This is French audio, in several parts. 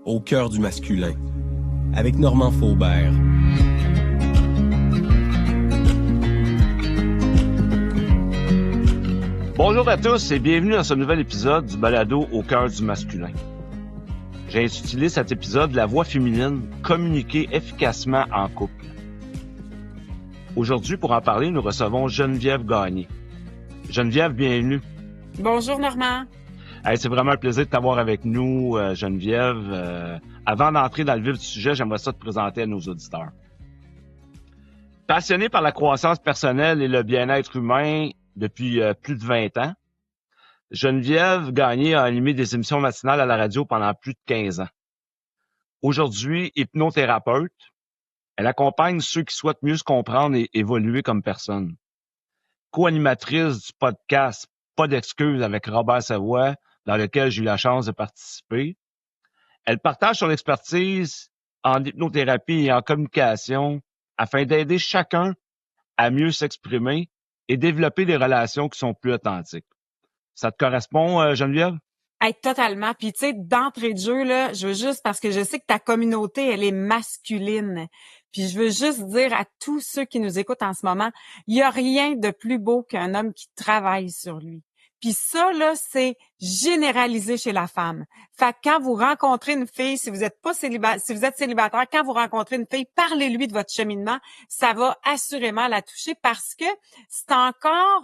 au cœur du masculin, avec Normand Faubert. Bonjour à tous et bienvenue dans ce nouvel épisode du balado au cœur du masculin. J'ai intitulé cet épisode « La voix féminine, communiquer efficacement en couple ». Aujourd'hui, pour en parler, nous recevons Geneviève Gagné. Geneviève, bienvenue. Bonjour Normand. Hey, c'est vraiment un plaisir de t'avoir avec nous, Geneviève. Avant d'entrer dans le vif du sujet, j'aimerais ça te présenter à nos auditeurs. Passionnée par la croissance personnelle et le bien-être humain depuis plus de 20 ans, Geneviève Gagné a animé des émissions matinales à la radio pendant plus de 15 ans. Aujourd'hui, hypnothérapeute, elle accompagne ceux qui souhaitent mieux se comprendre et évoluer comme personne. Co-animatrice du podcast Pas d'excuses avec Robert Savoie, dans lequel j'ai eu la chance de participer. Elle partage son expertise en hypnothérapie et en communication afin d'aider chacun à mieux s'exprimer et développer des relations qui sont plus authentiques. Ça te correspond, Geneviève? Hey, totalement. Puis tu sais, d'entrée de jeu, là, je veux juste, parce que je sais que ta communauté, elle est masculine. Puis je veux juste dire à tous ceux qui nous écoutent en ce moment, il y a rien de plus beau qu'un homme qui travaille sur lui. Puis ça, là, c'est généralisé chez la femme. Fait que quand vous rencontrez une fille, si vous êtes célibataire, quand vous rencontrez une fille, parlez-lui de votre cheminement. Ça va assurément la toucher parce que c'est encore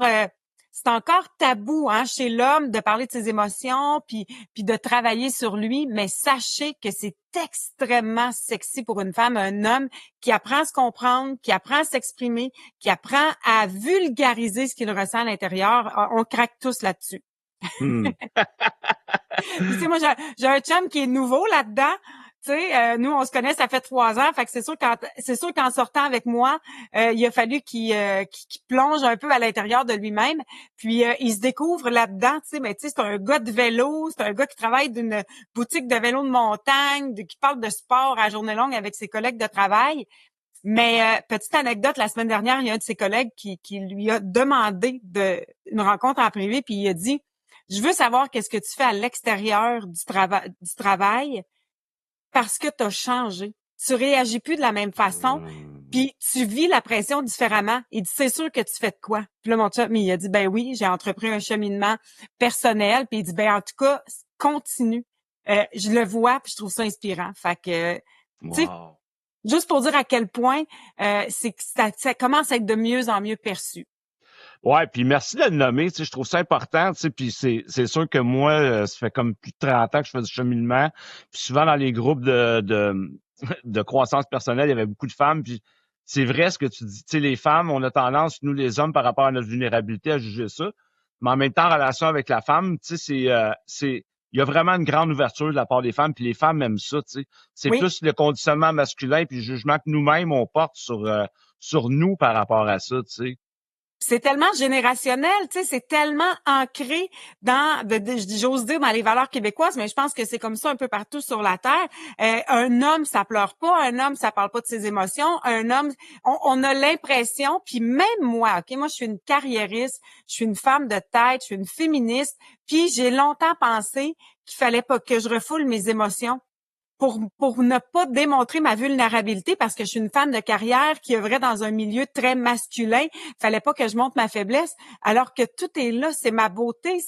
tabou chez l'homme de parler de ses émotions puis de travailler sur lui, mais sachez que c'est extrêmement sexy pour une femme, un homme qui apprend à se comprendre, qui apprend à s'exprimer, qui apprend à vulgariser ce qu'il ressent à l'intérieur. On craque tous là-dessus. Puis, tu sais, moi, j'ai un chum qui est nouveau là-dedans. Tu sais, nous, on se connaît, ça fait 3 ans. Fait que c'est sûr qu'en sortant avec moi, il a fallu qu'il plonge un peu à l'intérieur de lui-même. Puis, il se découvre là-dedans, tu sais. Mais tu sais, c'est un gars de vélo, c'est un gars qui travaille d'une boutique de vélo de montagne, qui parle de sport à journée longue avec ses collègues de travail. Mais petite anecdote, la semaine dernière, il y a un de ses collègues qui lui a demandé une rencontre en privé, puis il a dit, je veux savoir qu'est-ce que tu fais à l'extérieur du travail. Parce que tu as changé. Tu réagis plus de la même façon, puis tu vis la pression différemment. Il dit, c'est sûr que tu fais de quoi? Puis là, mon chum, il a dit, ben oui, j'ai entrepris un cheminement personnel. Puis il dit, ben en tout cas, continue. Je le vois, puis je trouve ça inspirant. Fait que, tu sais, juste pour dire à quel point c'est que ça commence à être de mieux en mieux perçu. Ouais, puis merci de le nommer, tu sais, je trouve ça important, tu sais, puis c'est sûr que moi, ça fait comme plus de 30 ans que je fais du cheminement, puis souvent dans les groupes de croissance personnelle, il y avait beaucoup de femmes, puis c'est vrai ce que tu dis, tu sais, les femmes, on a tendance, nous les hommes, par rapport à notre vulnérabilité, à juger ça, mais en même temps, en relation avec la femme, tu sais, il y a vraiment une grande ouverture de la part des femmes, puis les femmes aiment ça, tu sais. C'est plus le conditionnement masculin, puis le jugement que nous-mêmes, on porte sur nous par rapport à ça, tu sais. C'est tellement générationnel, tu sais, c'est tellement ancré dans, j'ose dire, dans les valeurs québécoises, mais je pense que c'est comme ça un peu partout sur la terre. Un homme, ça pleure pas, un homme, ça parle pas de ses émotions, un homme, on a l'impression, puis même moi, ok, moi je suis une carriériste, je suis une femme de tête, je suis une féministe, puis j'ai longtemps pensé qu'il fallait pas que je refoule mes émotions. Pour ne pas démontrer ma vulnérabilité parce que je suis une femme de carrière qui œuvrait dans un milieu très masculin. Fallait pas que je montre ma faiblesse alors que tout est là. C'est ma beauté,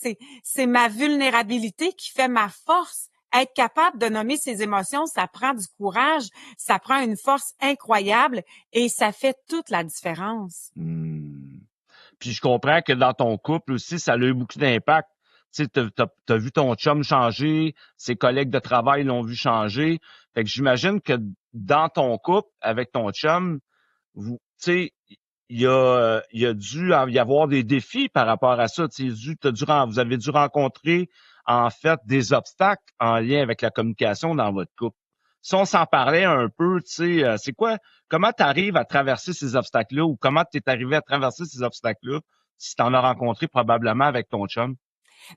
c'est ma vulnérabilité qui fait ma force. Être capable de nommer ses émotions, ça prend du courage, ça prend une force incroyable et ça fait toute la différence. Puis je comprends que dans ton couple aussi, ça a eu beaucoup d'impact. Tu sais, t'as vu ton chum changer, ses collègues de travail l'ont vu changer. Fait que j'imagine que dans ton couple, avec ton chum, tu sais, il y a dû y avoir des défis par rapport à ça. Tu sais, vous avez dû rencontrer, en fait, des obstacles en lien avec la communication dans votre couple. Si on s'en parlait un peu, tu sais, comment tu arrives à traverser ces obstacles-là ou comment tu es arrivé à traverser ces obstacles-là si tu en as rencontré probablement avec ton chum?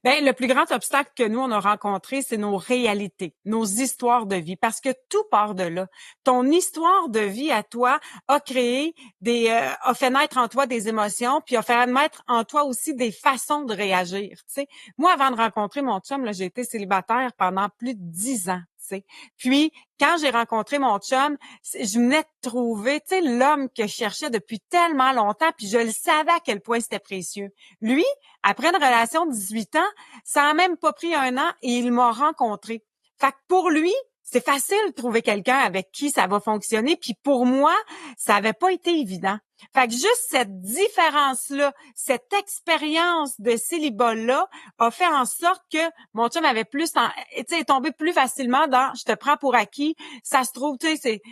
Ben, le plus grand obstacle que nous, on a rencontré, c'est nos réalités, nos histoires de vie, parce que tout part de là. Ton histoire de vie à toi a créé a fait naître en toi des émotions, puis a fait naître en toi aussi des façons de réagir, tu sais. Moi, avant de rencontrer mon chum, là, j'ai été célibataire pendant plus de 10 ans. sais. Puis, quand j'ai rencontré mon chum, je venais de trouver, tu sais, l'homme que je cherchais depuis tellement longtemps, puis je le savais à quel point c'était précieux. Lui, après une relation de 18 ans, ça a même pas pris 1 an et il m'a rencontré. Fait que pour lui, c'est facile de trouver quelqu'un avec qui ça va fonctionner, puis pour moi, ça avait pas été évident. Fait que juste cette différence-là, cette expérience de célibat-là a fait en sorte que mon chum avait tu sais, est tombé plus facilement dans « je te prends pour acquis ». Ça se trouve, tu sais,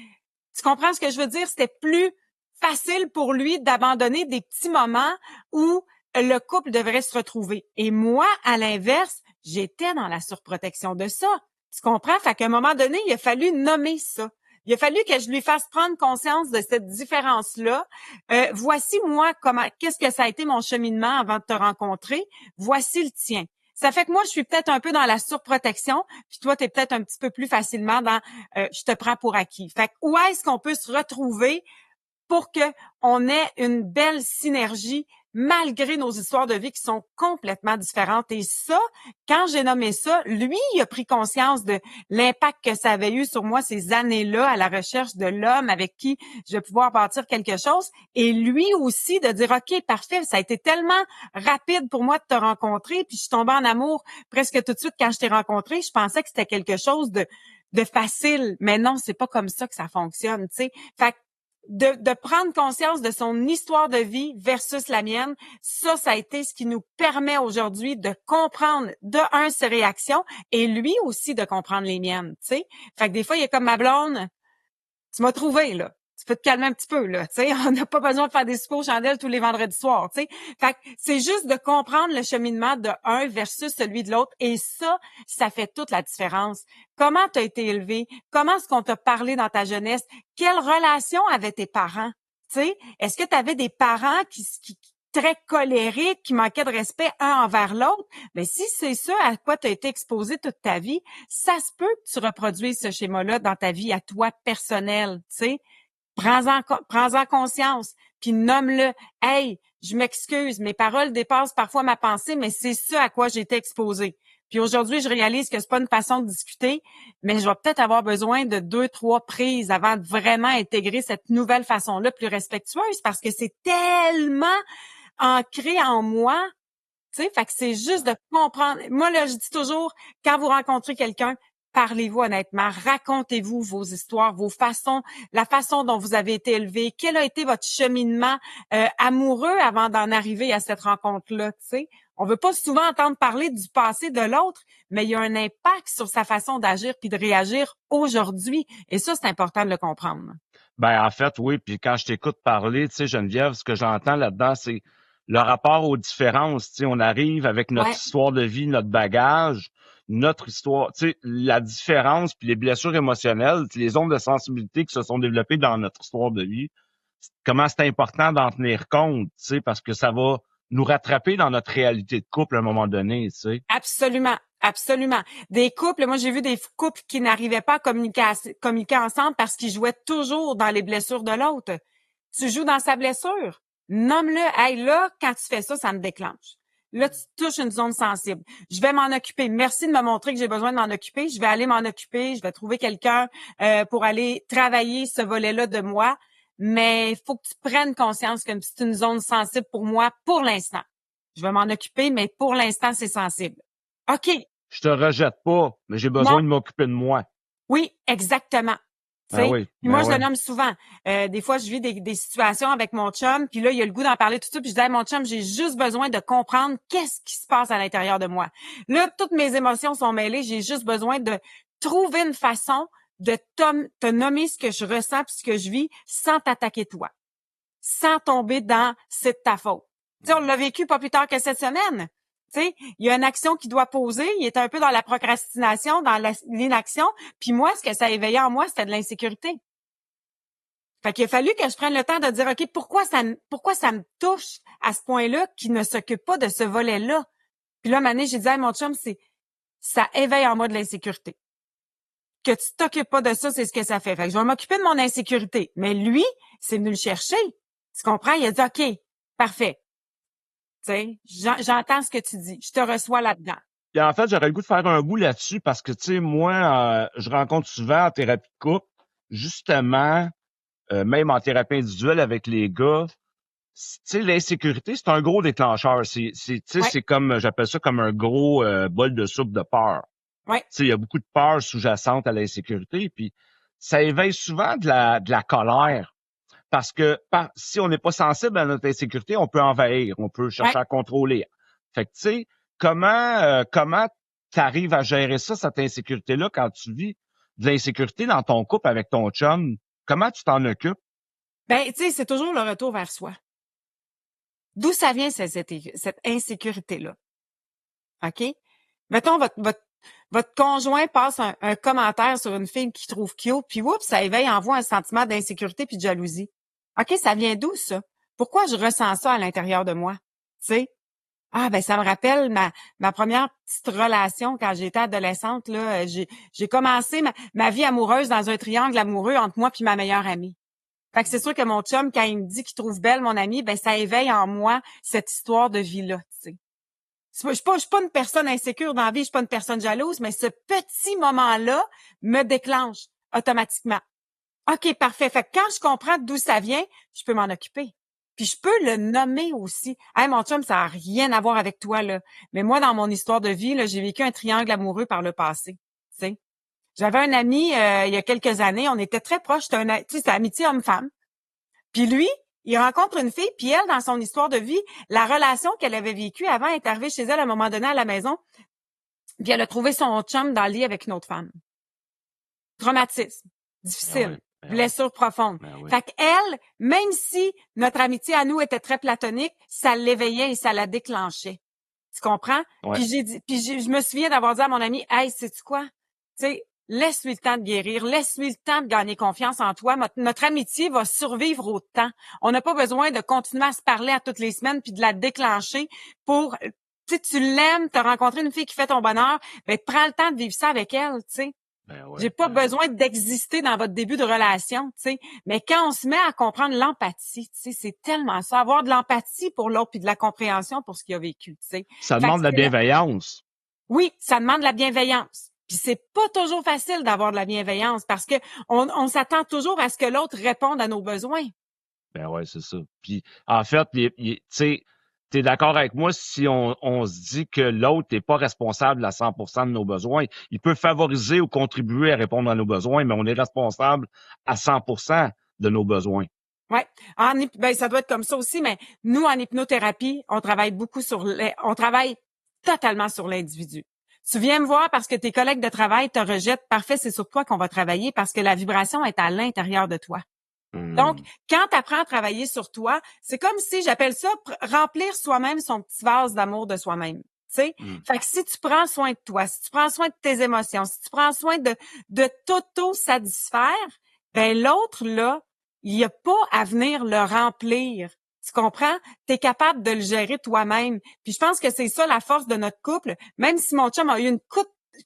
tu comprends ce que je veux dire? C'était plus facile pour lui d'abandonner des petits moments où le couple devrait se retrouver. Et moi, à l'inverse, j'étais dans la surprotection de ça. Tu comprends? Fait qu'à un moment donné, il a fallu nommer ça. Il a fallu que je lui fasse prendre conscience de cette différence-là. Voici moi qu'est-ce que ça a été mon cheminement avant de te rencontrer. Voici le tien. Ça fait que moi, je suis peut-être un peu dans la surprotection, puis toi, tu es peut-être un petit peu plus facilement dans je te prends pour acquis. Fait que où est-ce qu'on peut se retrouver pour que on ait une belle synergie malgré nos histoires de vie qui sont complètement différentes. Et ça, quand j'ai nommé ça, lui, il a pris conscience de l'impact que ça avait eu sur moi ces années-là à la recherche de l'homme avec qui je vais pouvoir bâtir quelque chose. Et lui aussi de dire, OK, parfait, ça a été tellement rapide pour moi de te rencontrer, puis je suis tombée en amour presque tout de suite quand je t'ai rencontré. Je pensais que c'était quelque chose de facile, mais non, c'est pas comme ça que ça fonctionne, tu sais. Fait que de prendre conscience de son histoire de vie versus la mienne, ça a été ce qui nous permet aujourd'hui de comprendre, ses réactions et lui aussi de comprendre les miennes, tu sais. Fait que des fois, il est comme ma blonde, tu m'as trouvé, là. Tu peux te calmer un petit peu, là, tu sais. On n'a pas besoin de faire des soupers aux chandelles tous les vendredis soirs, tu sais. Fait que c'est juste de comprendre le cheminement de un versus celui de l'autre. Et ça fait toute la différence. Comment tu as été élevé? Comment est-ce qu'on t'a parlé dans ta jeunesse? Quelle relation avaient tes parents? Tu sais, est-ce que tu avais des parents qui très colériques, qui manquaient de respect un envers l'autre? Mais si c'est ça à quoi tu as été exposé toute ta vie, ça se peut que tu reproduises ce schéma-là dans ta vie à toi personnelle, tu sais. Prends-en conscience, puis nomme-le. Hey, je m'excuse, mes paroles dépassent parfois ma pensée, mais c'est ça à quoi j'ai été exposée. Puis aujourd'hui, je réalise que c'est pas une façon de discuter, mais je vais peut-être avoir besoin de 2, 3 prises avant de vraiment intégrer cette nouvelle façon-là plus respectueuse, parce que c'est tellement ancré en moi. Tu sais, fait que c'est juste de comprendre. Moi, là, je dis toujours, quand vous rencontrez quelqu'un, parlez-vous honnêtement, racontez-vous vos histoires, vos façons, la façon dont vous avez été élevé, quel a été votre cheminement amoureux avant d'en arriver à cette rencontre-là, tu sais. On veut pas souvent entendre parler du passé de l'autre, mais il y a un impact sur sa façon d'agir puis de réagir aujourd'hui. Et ça, c'est important de le comprendre. Ben, en fait, oui. Puis quand je t'écoute parler, tu sais, Geneviève, ce que j'entends là-dedans, c'est le rapport aux différences. Tu sais, on arrive avec notre histoire de vie, notre bagage, notre histoire. Tu sais, la différence puis les blessures émotionnelles, les zones de sensibilité qui se sont développées dans notre histoire de vie. Comment c'est important d'en tenir compte, tu sais, parce que ça va nous rattraper dans notre réalité de couple à un moment donné, tu sais. Absolument. Absolument. Des couples, moi j'ai vu des couples qui n'arrivaient pas à communiquer ensemble parce qu'ils jouaient toujours dans les blessures de l'autre. Tu joues dans sa blessure. Nomme-le. Hey, là, quand tu fais ça, ça me déclenche. Là, tu touches une zone sensible. Je vais m'en occuper. Merci de me montrer que j'ai besoin de m'en occuper. Je vais aller m'en occuper. Je vais trouver quelqu'un pour aller travailler ce volet-là de moi. Mais il faut que tu prennes conscience que c'est une zone sensible pour moi pour l'instant. Je vais m'en occuper, mais pour l'instant, c'est sensible. OK. Je te rejette pas, mais j'ai besoin de m'occuper de moi. Oui, exactement. Oui, puis moi, je le nomme souvent. Des fois, je vis des situations avec mon chum, puis là, il a le goût d'en parler tout de suite, puis je dis à mon chum, j'ai juste besoin de comprendre qu'est-ce qui se passe à l'intérieur de moi. Là, toutes mes émotions sont mêlées, j'ai juste besoin de trouver une façon de te nommer ce que je ressens puis ce que je vis sans t'attaquer toi, sans tomber dans « c'est de ta faute ». Tu sais, on l'a vécu pas plus tard que cette semaine. Tu sais, il y a une action qui doit poser, il est un peu dans la procrastination, dans l'inaction, puis moi, ce que ça éveillait en moi, c'était de l'insécurité. Fait qu'il a fallu que je prenne le temps de dire, OK, pourquoi ça me touche à ce point-là qui ne s'occupe pas de ce volet-là? Puis là, Mané, j'ai dit à mon chum, ça éveille en moi de l'insécurité. Que tu t'occupes pas de ça, c'est ce que ça fait. Fait que je vais m'occuper de mon insécurité. Mais lui, c'est venu le chercher. Tu comprends? Il a dit, OK, parfait. Tu sais, j'entends ce que tu dis. Je te reçois là-dedans. Puis en fait, j'aurais le goût de faire un bout là-dessus parce que, tu sais, moi, je rencontre souvent en thérapie de couple, justement, même en thérapie individuelle avec les gars, tu sais, l'insécurité, c'est un gros déclencheur. Tu sais, Ouais, c'est comme, j'appelle ça comme un gros bol de soupe de peur. ouais, Tu sais, il y a beaucoup de peur sous-jacente à l'insécurité, puis ça éveille souvent de la colère. Parce que si on n'est pas sensible à notre insécurité, on peut envahir, on peut ouais. chercher à contrôler. Fait que, tu sais, comment tu arrives à gérer ça, cette insécurité-là, quand tu vis de l'insécurité dans ton couple avec ton chum? Comment tu t'en occupes? Ben, tu sais, c'est toujours le retour vers soi. D'où ça vient, cette insécurité-là? OK? Mettons, votre conjoint passe un commentaire sur une fille qu'il trouve cute, puis oups, ça éveille en vous un sentiment d'insécurité puis de jalousie. OK, ça vient d'où, ça? Pourquoi je ressens ça à l'intérieur de moi? Tu sais? Ah, ben, ça me rappelle ma première petite relation quand j'étais adolescente, là. J'ai commencé ma vie amoureuse dans un triangle amoureux entre moi puis ma meilleure amie. Fait que c'est sûr que mon chum, quand il me dit qu'il trouve belle mon amie, ben, ça éveille en moi cette histoire de vie-là, tu sais. Je suis pas une personne insécure dans la vie, je suis pas une personne jalouse, mais ce petit moment-là me déclenche automatiquement. OK, parfait. Fait que quand je comprends d'où ça vient, je peux m'en occuper. Puis je peux le nommer aussi. Hey, mon chum, ça a rien à voir avec toi, là. Mais moi, dans mon histoire de vie, là, j'ai vécu un triangle amoureux par le passé. Tu sais. J'avais un ami, il y a quelques années, on était très proches, c'était amitié homme-femme. Puis lui, il rencontre une fille, puis elle, dans son histoire de vie, la relation qu'elle avait vécue avant est arrivée chez elle à un moment donné à la maison, puis elle a trouvé son chum dans le lit avec une autre femme. Traumatisme, Ben oui, difficile, ben oui, blessure profonde. ben oui. Fait qu'elle, même si notre amitié à nous était très platonique, ça l'éveillait et ça la déclenchait. Tu comprends? Ouais. Puis je me souviens d'avoir dit à mon ami, hey, sais-tu quoi? Tu sais, laisse-lui le temps de guérir, laisse-lui le temps de gagner confiance en toi. Notre amitié va survivre au temps. On n'a pas besoin de continuer à se parler à toutes les semaines puis de la déclencher pour, tu sais, tu l'aimes, t'as rencontré une fille qui fait ton bonheur, ben, prends le temps de vivre ça avec elle, tu sais. Ben J'ai ouais, pas ben ouais. besoin d'exister dans votre début de relation, tu sais. Mais quand on se met à comprendre l'empathie, tu sais, c'est tellement ça, avoir de l'empathie pour l'autre puis de la compréhension pour ce qu'il a vécu, tu sais. Ça Fait que demande de la bienveillance. oui, ça demande de la bienveillance. Puis c'est pas toujours facile d'avoir de la bienveillance parce que on s'attend toujours à ce que l'autre réponde à nos besoins. Ben ouais, c'est ça. Puis en fait, tu sais, t'es d'accord avec moi si on se dit que l'autre n'est pas responsable à 100% de nos besoins. Il peut favoriser ou contribuer à répondre à nos besoins, mais on est responsable à 100% de nos besoins. Ouais, ben ça doit être comme ça aussi, mais nous en hypnothérapie, on travaille beaucoup on travaille totalement sur l'individu. Tu viens me voir parce que tes collègues de travail te rejettent, parfait, c'est sur toi qu'on va travailler parce que la vibration est à l'intérieur de toi. Donc, Hum, quand tu apprends à travailler sur toi, c'est comme si j'appelle ça remplir soi-même son petit vase d'amour de soi-même. Tu sais? hum. Fait que si tu prends soin de toi, si tu prends soin de tes émotions, si tu prends soin de t'auto-satisfaire, ben l'autre, là, il n'y a pas à venir le remplir. Tu comprends? Tu es capable de le gérer toi-même. Puis je pense que c'est ça la force de notre couple. Même si mon chum a eu une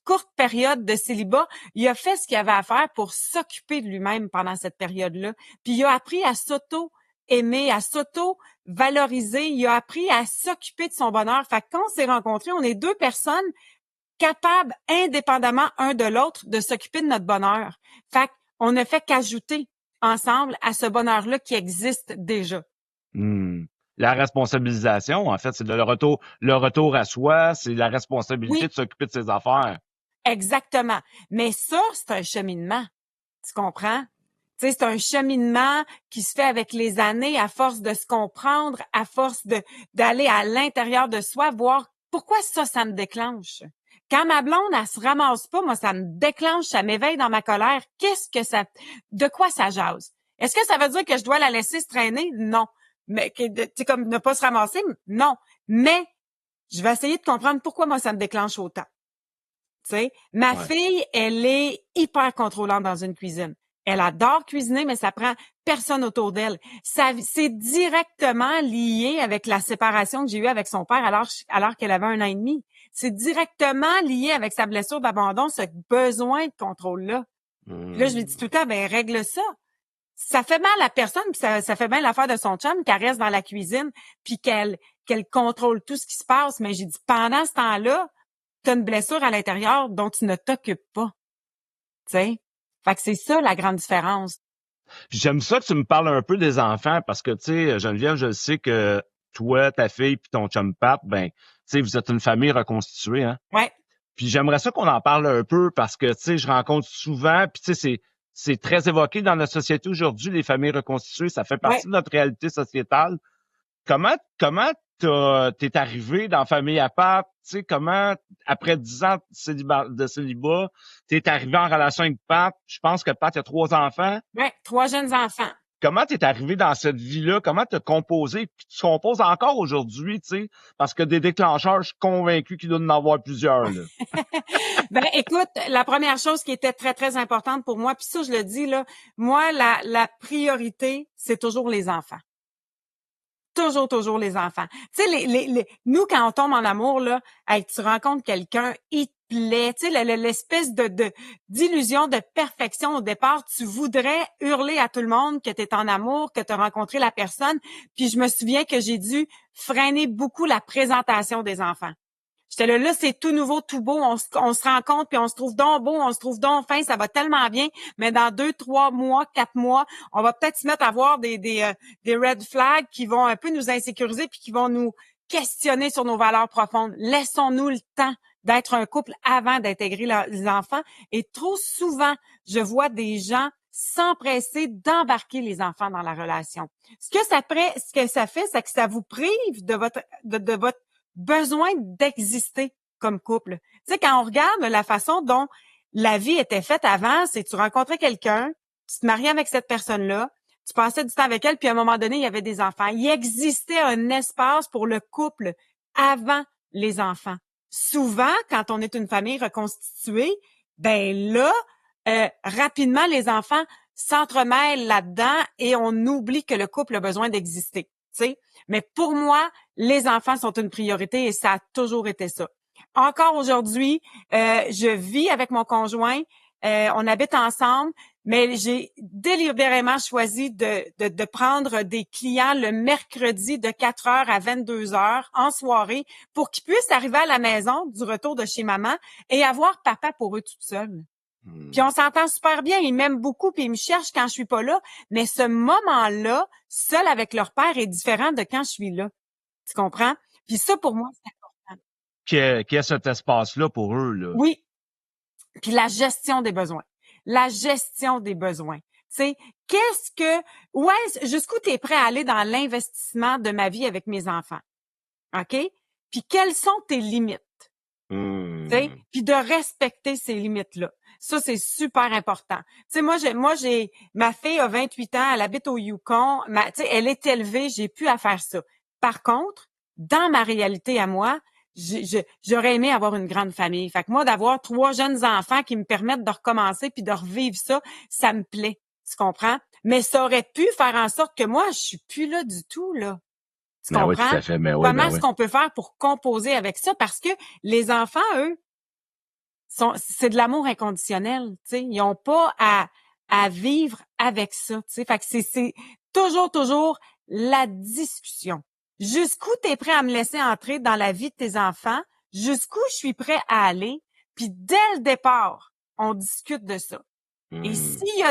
courte période de célibat, il a fait ce qu'il avait à faire pour s'occuper de lui-même pendant cette période-là. Puis il a appris à s'auto-aimer, à s'auto-valoriser. Il a appris à s'occuper de son bonheur. Fait que quand on s'est rencontrés, on est deux personnes capables, indépendamment un de l'autre, de s'occuper de notre bonheur. Fait qu'on ne fait qu'ajouter ensemble à ce bonheur-là qui existe déjà. Hum. La responsabilisation, en fait, c'est le retour à soi, c'est la responsabilité Oui, de s'occuper de ses affaires. exactement. Mais ça, c'est un cheminement. Tu comprends? Tu sais, c'est un cheminement qui se fait avec les années, à force de se comprendre, à force d'aller à l'intérieur de soi, voir pourquoi ça me déclenche. Quand ma blonde, elle se ramasse pas, moi, ça me déclenche, ça m'éveille dans ma colère. De quoi ça jase? Est-ce que ça veut dire que je dois la laisser se traîner? Non. Mais, tu sais, comme ne pas se ramasser? Non. Mais, je vais essayer de comprendre pourquoi moi, ça me déclenche autant. Tu sais, ma Ouais. fille, elle est hyper contrôlante dans une cuisine. Elle adore cuisiner, mais ça prend personne autour d'elle. C'est directement lié avec la séparation que j'ai eue avec son père alors qu'elle avait 1 an et demi. C'est directement lié avec sa blessure d'abandon, ce besoin de contrôle-là. Puis là, je lui dis Hum. tout le temps, ben règle ça. Ça fait mal à personne, puis ça fait bien l'affaire de son chum qu'elle reste dans la cuisine, puis qu'elle contrôle tout ce qui se passe. Mais j'ai dit, pendant ce temps-là, tu as une blessure à l'intérieur dont tu ne t'occupes pas. Tu sais? Fait que c'est ça la grande différence. Puis j'aime ça que tu me parles un peu des enfants parce que, tu sais, Geneviève, je sais que toi, ta fille puis ton chum Pat, ben, tu sais, vous êtes une famille reconstituée, hein? Ouais. Puis j'aimerais ça qu'on en parle un peu parce que, tu sais, je rencontre souvent, puis tu sais, c'est très évoqué dans notre société aujourd'hui, les familles reconstituées, ça fait partie de notre réalité sociétale. Comment t'es arrivé dans Famille à Pat? Tu sais, comment, après 10 ans de célibat, t'es arrivé en relation avec Pat? Je pense que Pat a 3 enfants. Ouais, 3 jeunes enfants. Comment t'es arrivé dans cette vie-là? Comment t'as composé? Puis tu composes encore aujourd'hui, tu sais, parce que des déclencheurs, je suis convaincu qu'il doit en avoir plusieurs, là. Ben, écoute, la première chose qui était très, très importante pour moi, puis ça, je le dis, là, moi, la priorité, c'est toujours les enfants. Toujours les enfants. Tu sais, nous, quand on tombe en amour, là, hey, tu rencontres quelqu'un, il te plaît, tu sais, l'espèce d'illusion de perfection au départ, tu voudrais hurler à tout le monde que tu es en amour, que tu as rencontré la personne, puis je me souviens que j'ai dû freiner beaucoup la présentation des enfants. J'étais là, c'est tout nouveau, tout beau, on se rencontre, puis on se trouve donc beau, on se trouve donc fin, ça va tellement bien, mais dans 2, 3 mois, 4 mois, on va peut-être se mettre à voir des red flags qui vont un peu nous insécuriser puis qui vont nous questionner sur nos valeurs profondes. Laissons-nous le temps d'être un couple avant d'intégrer les enfants. Et trop souvent, je vois des gens s'empresser d'embarquer les enfants dans la relation. Ce que ça fait, c'est que ça vous prive de votre besoin d'exister comme couple. Tu sais, quand on regarde la façon dont la vie était faite avant, c'est que tu rencontrais quelqu'un, tu te mariais avec cette personne-là, tu passais du temps avec elle, puis à un moment donné, il y avait des enfants. Il existait un espace pour le couple avant les enfants. Souvent, quand on est une famille reconstituée, ben là, rapidement, les enfants s'entremêlent là-dedans et on oublie que le couple a besoin d'exister. Tu sais? Mais pour moi, les enfants sont une priorité et ça a toujours été ça. Encore aujourd'hui, je vis avec mon conjoint, on habite ensemble, mais j'ai délibérément choisi de prendre des clients le mercredi de 4h à 22h en soirée pour qu'ils puissent arriver à la maison du retour de chez maman et avoir papa pour eux toute seule. Puis on s'entend super bien, ils m'aiment beaucoup puis ils me cherchent quand je suis pas là, mais ce moment-là, seul avec leur père est différent de quand je suis là. Tu comprends? Puis ça, pour moi, c'est important. Qu'il y a cet espace-là pour eux, là. Oui. Puis la gestion des besoins. La gestion des besoins. Tu sais, jusqu'où tu es prêt à aller dans l'investissement de ma vie avec mes enfants? OK? Puis quelles sont tes limites? Tu sais, puis de respecter ces limites-là. Ça, c'est super important. Tu sais, moi, j'ai ma fille a 28 ans, elle habite au Yukon, tu sais, elle est élevée, j'ai pu à faire ça. Par contre, dans ma réalité à moi, j'aurais aimé avoir une grande famille. Fait que moi, d'avoir 3 jeunes enfants qui me permettent de recommencer puis de revivre ça me plaît. Tu comprends? Mais ça aurait pu faire en sorte que moi, je suis plus là du tout, là. Tu comprends? Oui, tout à fait. Comment est-ce qu'on peut faire pour composer avec ça? Parce que les enfants, eux, c'est de l'amour inconditionnel, tu sais. Ils ont pas à vivre avec ça, tu sais. Fait que c'est toujours la discussion. Jusqu'où tu es prêt à me laisser entrer dans la vie de tes enfants? Jusqu'où je suis prêt à aller? Puis dès le départ, on discute de ça. Et s'il y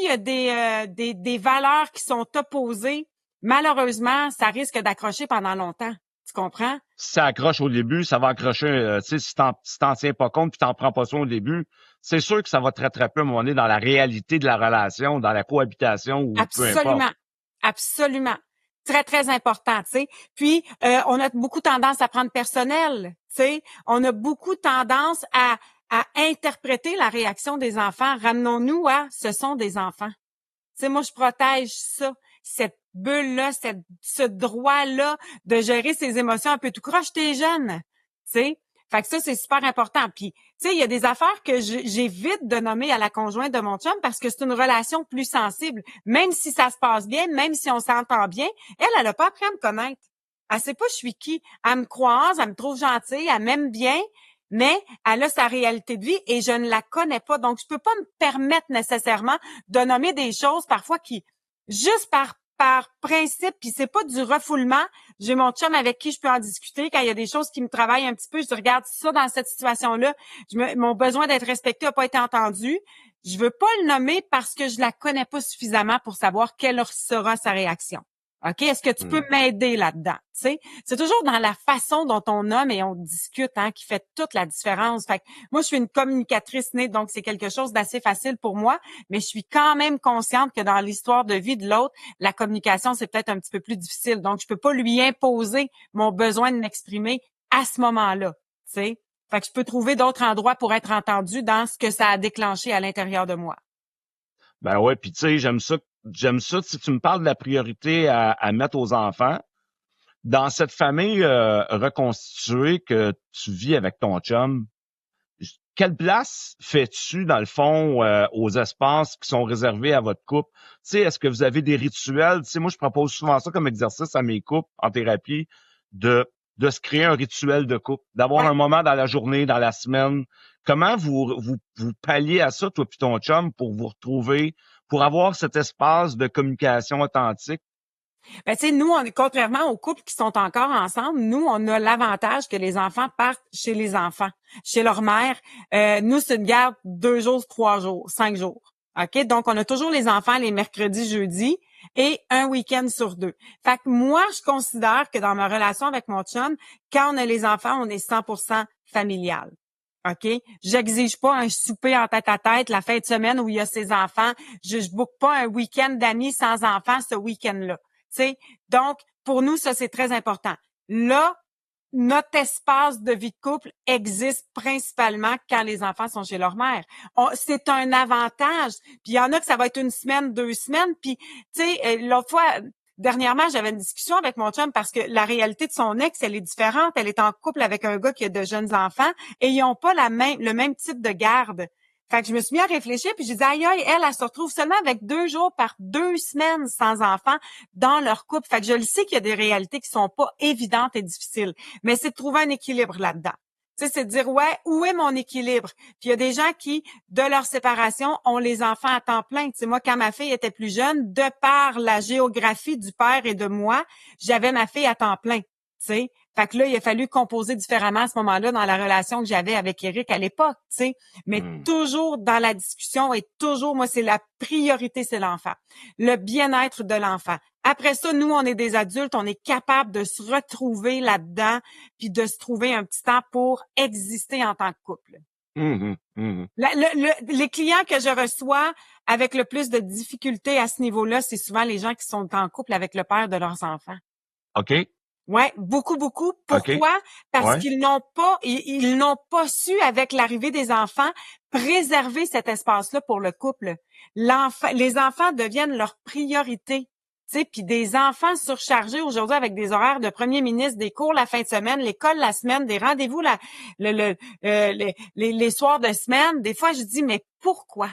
a des valeurs qui sont opposées, malheureusement, ça risque d'accrocher pendant longtemps. Tu comprends? Si ça accroche au début, ça va accrocher, tu sais, si t'en tiens pas compte puis t'en prends pas soin au début, c'est sûr que ça va très, très peu à un moment donné dans la réalité de la relation, dans la cohabitation ou peu importe. Absolument. Très, très important, tu sais. Puis, on a beaucoup tendance à prendre personnel, tu sais. On a beaucoup tendance à interpréter la réaction des enfants. Ramenons-nous à « ce sont des enfants ». Tu sais, moi, je protège ça, cette bulle-là, ce droit-là de gérer ses émotions un peu tout croche, t'es jeune, tu sais. Fait que ça, c'est super important. Puis, tu sais, il y a des affaires que j'évite de nommer à la conjointe de mon chum parce que c'est une relation plus sensible. Même si ça se passe bien, même si on s'entend bien, elle a pas appris à me connaître. Elle sait pas je suis qui. Elle me croise, elle me trouve gentille, elle m'aime bien, mais elle a sa réalité de vie et je ne la connais pas. Donc, je peux pas me permettre nécessairement de nommer des choses parfois qui, juste par par principe, puis c'est pas du refoulement. J'ai mon chum avec qui je peux en discuter. Quand il y a des choses qui me travaillent un petit peu, je dis, regarde ça dans cette situation-là. Mon besoin d'être respecté n'a pas été entendu. Je veux pas le nommer parce que je la connais pas suffisamment pour savoir quelle sera sa réaction. OK? Est-ce que tu peux m'aider là-dedans? Tu sais, c'est toujours dans la façon dont on nomme et on discute, qui fait toute la différence. Fait que moi, je suis une communicatrice née, donc c'est quelque chose d'assez facile pour moi, mais je suis quand même consciente que dans l'histoire de vie de l'autre, la communication, c'est peut-être un petit peu plus difficile. Donc, je peux pas lui imposer mon besoin de m'exprimer à ce moment-là. Tu sais? Fait que je peux trouver d'autres endroits pour être entendue dans ce que ça a déclenché à l'intérieur de moi. Ben ouais, puis tu sais, j'aime ça. Si tu me parles de la priorité à mettre aux enfants, dans cette famille reconstituée que tu vis avec ton chum, quelle place fais-tu, dans le fond, aux espaces qui sont réservés à votre couple? Tu sais, est-ce que vous avez des rituels? Tu sais, moi, je propose souvent ça comme exercice à mes couples en thérapie, de se créer un rituel de couple, d'avoir un moment dans la journée, dans la semaine. Comment vous palliez à ça, toi puis ton chum, pour vous retrouver, pour avoir cet espace de communication authentique? Ben, tu sais, nous, contrairement aux couples qui sont encore ensemble, nous, on a l'avantage que les enfants partent chez les enfants, chez leur mère. Nous, c'est une garde 2 jours, 3 jours, 5 jours. OK? Donc, on a toujours les enfants les mercredis, jeudis et un week-end sur 2. Fait que moi, je considère que dans ma relation avec mon chum, quand on a les enfants, on est 100% familial. OK? J'exige pas un souper en tête-à-tête la fin de semaine où il y a ses enfants. Je book pas un week-end d'amis sans enfants ce week-end-là. T'sais, donc, pour nous, ça, c'est très important. Là, notre espace de vie de couple existe principalement quand les enfants sont chez leur mère. C'est un avantage. Puis il y en a que ça va être 1 semaine, 2 semaines. Puis, tu sais, l'autre fois, dernièrement, j'avais une discussion avec mon chum parce que la réalité de son ex, elle est différente. Elle est en couple avec un gars qui a de jeunes enfants et ils n'ont pas le même type de garde. Fait que je me suis mis à réfléchir, puis j'ai dit, aïe, elle se retrouve seulement avec 2 jours par 2 semaines sans enfants dans leur couple. Fait que je le sais qu'il y a des réalités qui sont pas évidentes et difficiles, mais c'est de trouver un équilibre là-dedans. Tu sais, c'est de dire, ouais, où est mon équilibre? Puis il y a des gens qui, de leur séparation, ont les enfants à temps plein. Tu sais, moi, quand ma fille était plus jeune, de par la géographie du père et de moi, j'avais ma fille à temps plein. Tu sais, fait que là, il a fallu composer différemment à ce moment-là dans la relation que j'avais avec Eric à l'époque, tu sais. Mais toujours dans la discussion et toujours, moi, c'est la priorité, c'est l'enfant. Le bien-être de l'enfant. Après ça, nous, on est des adultes, on est capable de se retrouver là-dedans puis de se trouver un petit temps pour exister en tant que couple. Les clients que je reçois avec le plus de difficultés à ce niveau-là, c'est souvent les gens qui sont en couple avec le père de leurs enfants. OK. Ouais, beaucoup. Pourquoi? Okay. Parce qu'ils n'ont pas su, avec l'arrivée des enfants, préserver cet espace-là pour le couple. Les enfants deviennent leur priorité. Tu sais, puis des enfants surchargés aujourd'hui avec des horaires de premier ministre, des cours la fin de semaine, l'école la semaine, des rendez-vous les soirs de semaine. Des fois, je dis, mais pourquoi?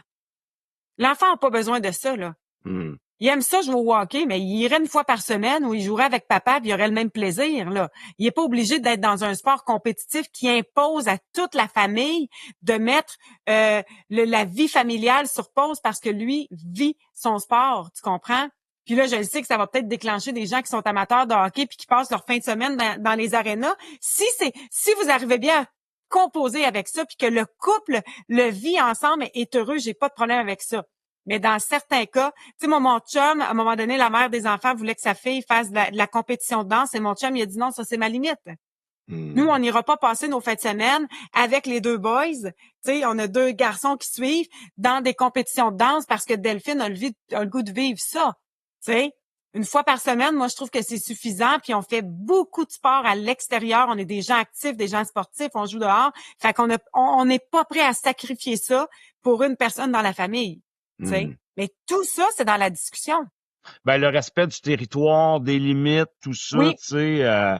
L'enfant n'a pas besoin de ça, là. Il aime ça jouer au hockey, mais il irait 1 fois par semaine où il jouerait avec papa puis il aurait le même plaisir, là. Il est pas obligé d'être dans un sport compétitif qui impose à toute la famille de mettre la vie familiale sur pause parce que lui vit son sport, tu comprends? Puis là, je le sais que ça va peut-être déclencher des gens qui sont amateurs de hockey puis qui passent leur fin de semaine dans les arénas. Si vous arrivez bien à composer avec ça puis que le couple le vit ensemble et est heureux, j'ai pas de problème avec ça. Mais dans certains cas, tu sais, mon chum, à un moment donné, la mère des enfants voulait que sa fille fasse de la compétition de danse et mon chum, il a dit non, ça c'est ma limite. Nous, on n'ira pas passer nos fins de semaine avec les 2 boys. Tu sais, on a 2 garçons qui suivent dans des compétitions de danse parce que Delphine a le goût de vivre ça. Tu sais, 1 fois par semaine, moi, je trouve que c'est suffisant. Puis on fait beaucoup de sport à l'extérieur. On est des gens actifs, des gens sportifs. On joue dehors. Fait qu'on on n'est pas prêt à sacrifier ça pour une personne dans la famille. Mais tout ça, c'est dans la discussion. Ben, le respect du territoire, des limites, tout ça, tu sais.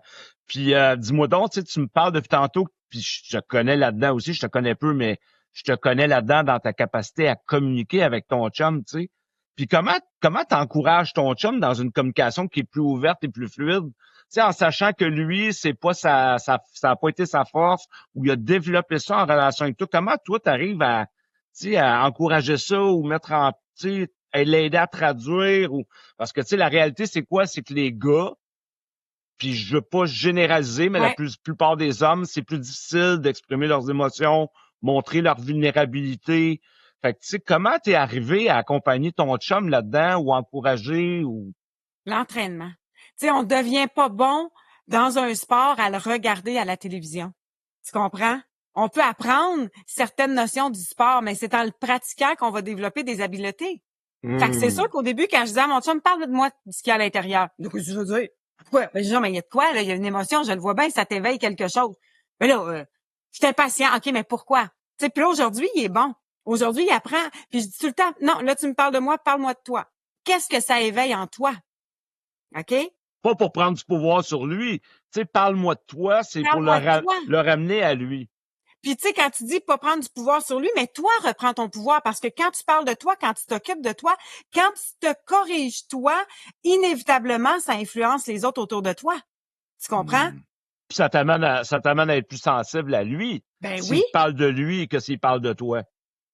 Puis, dis-moi donc, tu me parles depuis tantôt, puis je te connais là-dedans aussi, je te connais peu, mais je te connais là-dedans dans ta capacité à communiquer avec ton chum, tu sais. Puis comment t'encourages ton chum dans une communication qui est plus ouverte et plus fluide? Tu sais, en sachant que lui, c'est pas ça a pas été sa force, ou il a développé ça en relation avec toi. Comment toi, t'arrives à encourager ça ou mettre en, tu sais, l'aider à traduire ou parce que tu sais la réalité c'est quoi? C'est que les gars, puis je veux pas généraliser, mais la Ouais. plupart des hommes, c'est plus difficile d'exprimer leurs émotions, montrer leur vulnérabilité. Fait que tu sais, comment t'es arrivé à accompagner ton chum là-dedans ou encourager ou. L'entraînement. Tu sais, on devient pas bon dans un sport à le regarder à la télévision. Tu comprends? On peut apprendre certaines notions du sport, mais c'est en le pratiquant qu'on va développer des habiletés. Fait que c'est sûr qu'au début, quand je disais à mon chum, parle de moi de ce qu'il y a à l'intérieur. Donc, je veux dire, pourquoi? Ben, je dis, non, mais il y a de quoi, là? Il y a une émotion, je le vois bien, ça t'éveille quelque chose. Mais là, je suis impatient. OK, mais pourquoi? Tu sais, puis là, aujourd'hui, il est bon. Aujourd'hui, il apprend. Puis je dis tout le temps, non, là, tu me parles de moi, parle-moi de toi. Qu'est-ce que ça éveille en toi? OK? Pas pour prendre du pouvoir sur lui. Tu sais, parle-moi de toi, c'est pour Parle-moi de toi. le ramener à lui. Puis tu sais, quand tu dis pas prendre du pouvoir sur lui, mais toi, reprends ton pouvoir. Parce que quand tu parles de toi, quand tu t'occupes de toi, quand tu te corriges toi, inévitablement, ça influence les autres autour de toi. Tu comprends? Puis ça t'amène à être plus sensible à lui. Ben S'il oui. te parle de lui que s'il parle de toi.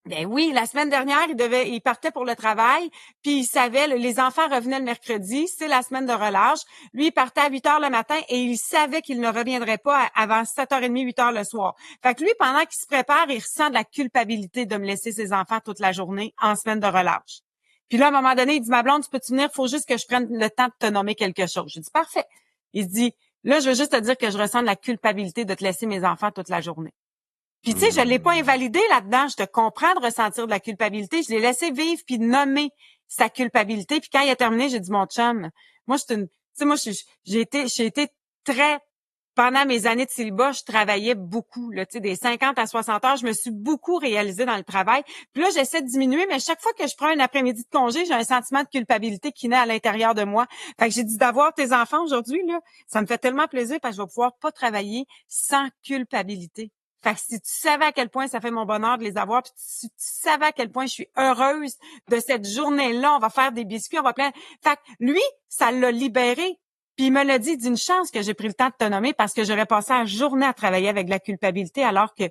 Ben oui, la semaine dernière, il partait pour le travail, puis il savait, les enfants revenaient le mercredi, c'est la semaine de relâche. Lui, il partait à 8 heures le matin et il savait qu'il ne reviendrait pas avant 7h30, 8 heures le soir. Fait que lui, pendant qu'il se prépare, il ressent de la culpabilité de me laisser ses enfants toute la journée en semaine de relâche. Puis là, à un moment donné, il dit, ma blonde, tu peux-tu venir? Faut juste que je prenne le temps de te nommer quelque chose. J'ai dit, parfait. Il dit, là, je veux juste te dire que je ressens de la culpabilité de te laisser mes enfants toute la journée. Puis tu sais, je l'ai pas invalidé là-dedans. Je te comprends de ressentir de la culpabilité. Je l'ai laissé vivre puis nommer sa culpabilité. Puis quand il a terminé, j'ai dit mon chum, moi j'ai été très pendant mes années de célibat, je travaillais beaucoup là, tu sais des 50 à 60 heures, je me suis beaucoup réalisée dans le travail. Puis là, j'essaie de diminuer, mais chaque fois que je prends un après-midi de congé, j'ai un sentiment de culpabilité qui naît à l'intérieur de moi. Fait que j'ai dit d'avoir tes enfants aujourd'hui là, ça me fait tellement plaisir parce que je vais pouvoir pas travailler sans culpabilité. Fait que si tu savais à quel point ça fait mon bonheur de les avoir, puis si tu savais à quel point je suis heureuse de cette journée-là, on va faire des biscuits, on va plein. Fait que lui, ça l'a libéré. Puis il me l'a dit d'une chance que j'ai pris le temps de te nommer parce que j'aurais passé la journée à travailler avec de la culpabilité alors que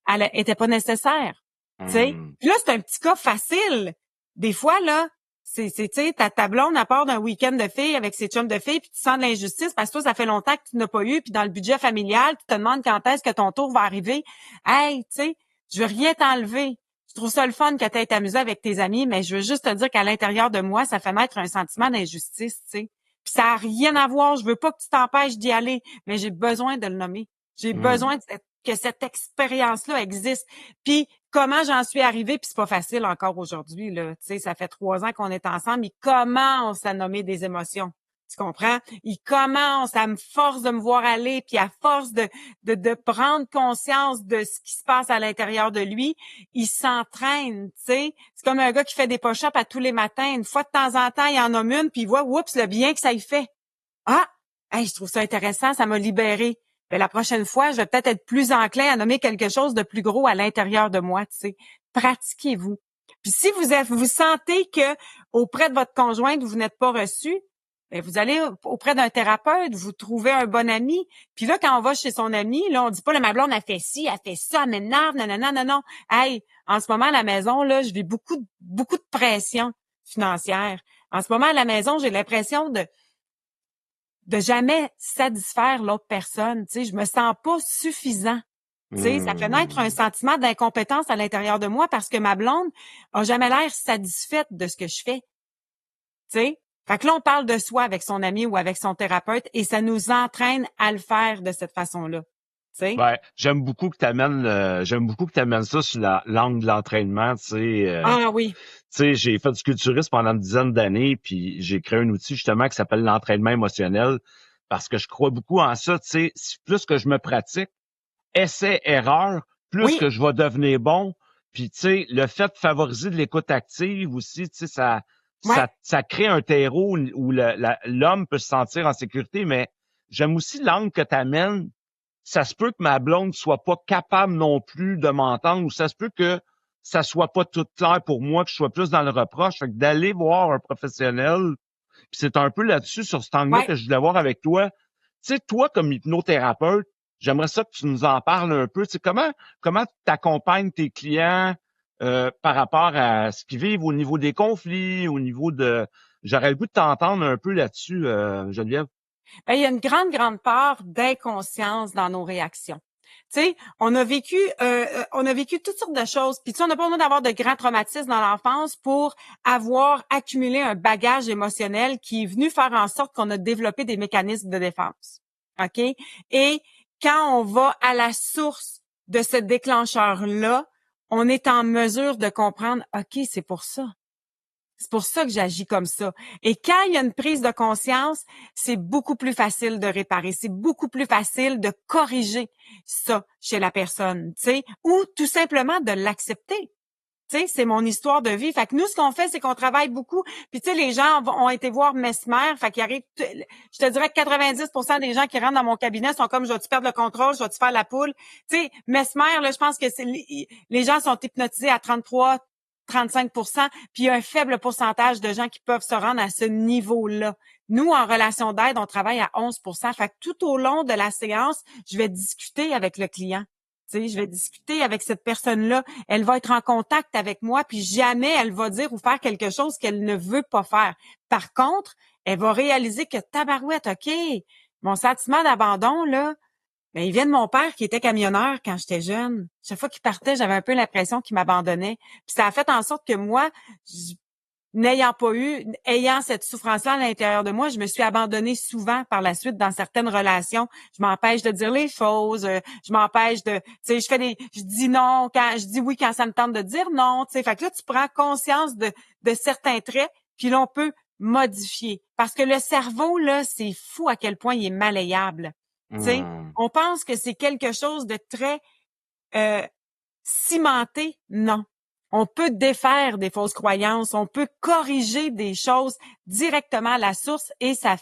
elle était pas nécessaire. Tu sais. Puis là, c'est un petit cas facile. Des fois, là, tu sais, ta blonde, à part d'un week-end de filles avec ses chums de filles, puis tu sens de l'injustice parce que toi, ça fait longtemps que tu n'as pas eu, puis dans le budget familial, tu te demandes quand est-ce que ton tour va arriver. Hey, tu sais, je veux rien t'enlever. Je trouve ça le fun que tu aies amusé avec tes amis, mais je veux juste te dire qu'à l'intérieur de moi, ça fait naître un sentiment d'injustice, tu sais. Puis ça a rien à voir. Je veux pas que tu t'empêches d'y aller, mais j'ai besoin de le nommer. J'ai besoin que cette expérience-là existe. Puis comment j'en suis arrivée, puis c'est pas facile encore aujourd'hui, là. Tu sais, ça fait 3 ans qu'on est ensemble, mais comment on s'est nommé des émotions? Tu comprends? Il commence à me force de me voir aller, puis à force de prendre conscience de ce qui se passe à l'intérieur de lui, il s'entraîne, tu sais. C'est comme un gars qui fait des push-ups à tous les matins. Une fois de temps en temps, il en nomme une, puis il voit, oups, le bien que ça y fait. Ah! Hey, je trouve ça intéressant, ça m'a libéré. Ben, la prochaine fois, je vais peut-être être plus enclin à nommer quelque chose de plus gros à l'intérieur de moi, tu sais. Pratiquez-vous. Puis si vous sentez que auprès de votre conjointe, vous n'êtes pas reçu, ben vous allez auprès d'un thérapeute, vous trouvez un bon ami. Puis là, quand on va chez son ami, là, on dit pas, ma blonde a fait ci, elle fait ça, elle m'énerve, non. Hey, en ce moment, à la maison, là, je vis beaucoup de pression financière. En ce moment, à la maison, j'ai l'impression de jamais satisfaire l'autre personne. Tu sais, je me sens pas suffisant. Tu sais, ça fait naître un sentiment d'incompétence à l'intérieur de moi parce que ma blonde a jamais l'air satisfaite de ce que je fais. Tu sais, fait que là, on parle de soi avec son ami ou avec son thérapeute et ça nous entraîne à le faire de cette façon-là. Tu sais? Ouais, j'aime beaucoup que tu amènes ça sur l'angle de l'entraînement, tu sais. Ah oui. Tu sais, j'ai fait du culturisme pendant une dizaine d'années, puis j'ai créé un outil justement qui s'appelle l'entraînement émotionnel parce que je crois beaucoup en ça, tu sais. Plus que je me pratique, essai-erreur, plus Oui. que je vais devenir bon. Puis, tu sais, le fait de favoriser de l'écoute active aussi, tu sais, Ouais. ça crée un terreau où l'homme peut se sentir en sécurité, mais j'aime aussi l'angle que tu amènes. Ça se peut que ma blonde soit pas capable non plus de m'entendre ou ça se peut que ça soit pas tout clair pour moi, que je sois plus dans le reproche. Fait que d'aller voir un professionnel, puis c'est un peu là-dessus, sur cet angle-là Ouais. que je voulais voir avec toi. Tu sais, toi, comme hypnothérapeute, j'aimerais ça que tu nous en parles un peu. Tu sais, comment tu accompagnes tes clients par rapport à ce qu'ils vivent au niveau des conflits, au niveau de... J'aurais le goût de t'entendre un peu là-dessus, Geneviève. Ben, il y a une grande, grande part d'inconscience dans nos réactions. Tu sais, on a vécu toutes sortes de choses. Puis tu sais, on n'a pas besoin d'avoir de grands traumatismes dans l'enfance pour avoir accumulé un bagage émotionnel qui est venu faire en sorte qu'on a développé des mécanismes de défense. OK? Et quand on va à la source de ce déclencheur-là, on est en mesure de comprendre, OK, c'est pour ça. C'est pour ça que j'agis comme ça. Et quand il y a une prise de conscience, c'est beaucoup plus facile de réparer. C'est beaucoup plus facile de corriger ça chez la personne, tu sais, ou tout simplement de l'accepter. Tu sais, c'est mon histoire de vie. Fait que nous, ce qu'on fait, c'est qu'on travaille beaucoup. Puis, tu sais, les gens ont été voir Mesmer. Fait qu'il arrive, je te dirais que 90% des gens qui rentrent dans mon cabinet sont comme, je vais-tu perdre le contrôle, je vais-tu faire la poule? Tu sais, Mesmer, là, je pense que les gens sont hypnotisés à 35%, puis il y a un faible pourcentage de gens qui peuvent se rendre à ce niveau-là. Nous, en relation d'aide, on travaille à 11%. Fait que tout au long de la séance, je vais discuter avec le client. Tu sais, je vais discuter avec cette personne-là. Elle va être en contact avec moi, puis jamais elle va dire ou faire quelque chose qu'elle ne veut pas faire. Par contre, elle va réaliser que tabarouette, OK, mon sentiment d'abandon, là, ben, il vient de mon père qui était camionneur quand j'étais jeune. Chaque fois qu'il partait, j'avais un peu l'impression qu'il m'abandonnait. Puis ça a fait en sorte que moi, ayant cette souffrance-là à l'intérieur de moi, je me suis abandonnée souvent par la suite dans certaines relations. Je m'empêche de dire les choses, je m'empêche de, tu sais, je dis non je dis oui quand ça me tente de dire non, tu sais. Fait que là, tu prends conscience de certains traits, puis là, on peut modifier. Parce que le cerveau, là, c'est fou à quel point il est malléable. Tu sais, on pense que c'est quelque chose de très cimenté. Non. On peut défaire des fausses croyances, on peut corriger des choses directement à la source et ça